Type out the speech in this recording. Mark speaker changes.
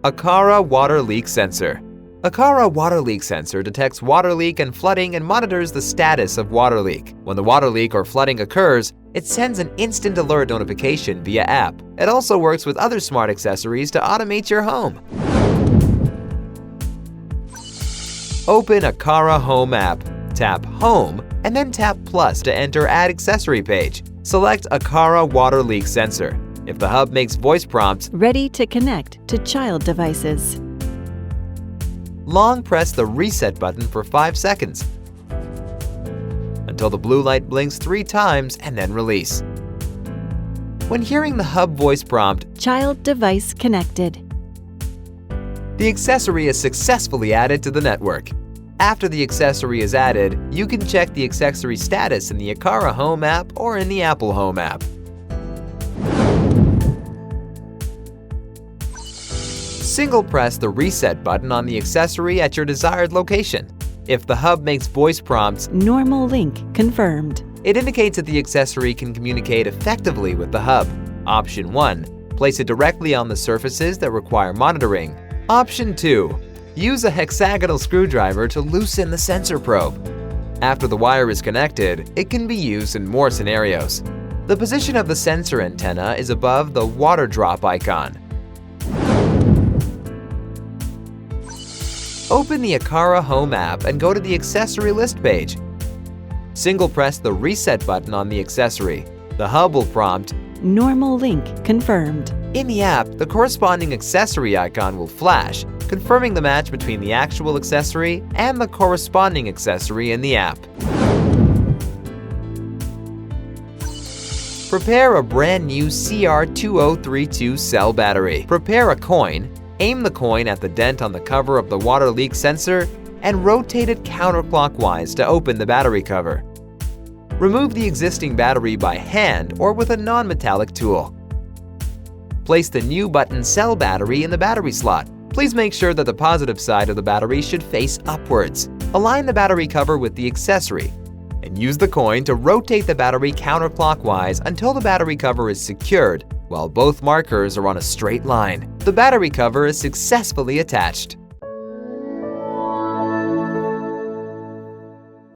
Speaker 1: Aqara Water Leak Sensor. Aqara Water Leak Sensor detects water leak and flooding and monitors the status of water leak. When the water leak or flooding occurs, it sends an instant alert notification via app. It also works with other smart accessories to automate your home. Open Aqara Home app, tap Home, and then tap Plus to enter Add Accessory page. Select Aqara Water Leak Sensor. If the hub makes voice prompts,
Speaker 2: ready to connect to child devices.
Speaker 1: Long press the reset button for 5 seconds until the blue light blinks 3 times and then release. When hearing the hub voice prompt,
Speaker 2: child device connected,
Speaker 1: the accessory is successfully added to the network. After the accessory is added, you can check the accessory status in the Aqara Home app or in the Apple Home app. Single press the reset button on the accessory at your desired location. If the hub makes voice prompts,
Speaker 2: normal link confirmed,
Speaker 1: it indicates that the accessory can communicate effectively with the hub. Option 1. Place it directly on the surfaces that require monitoring. Option 2. Use a hexagonal screwdriver to loosen the sensor probe. After the wire is connected, it can be used in more scenarios. The position of the sensor antenna is above the water drop icon. Open the Aqara Home app and go to the accessory list page. Single press the reset button on the accessory. The hub will prompt,
Speaker 2: normal link confirmed.
Speaker 1: In the app, the corresponding accessory icon will flash, confirming the match between the actual accessory and the corresponding accessory in the app. Prepare a brand new CR2032 cell battery. Prepare a coin. Aim the coin at the dent on the cover of the water leak sensor and rotate it counterclockwise to open the battery cover. Remove the existing battery by hand or with a non-metallic tool. Place the new button cell battery in the battery slot. Please make sure that the positive side of the battery should face upwards. Align the battery cover with the accessory and use the coin to rotate the battery counterclockwise until the battery cover is secured while both markers are on a straight line. The battery cover is successfully attached.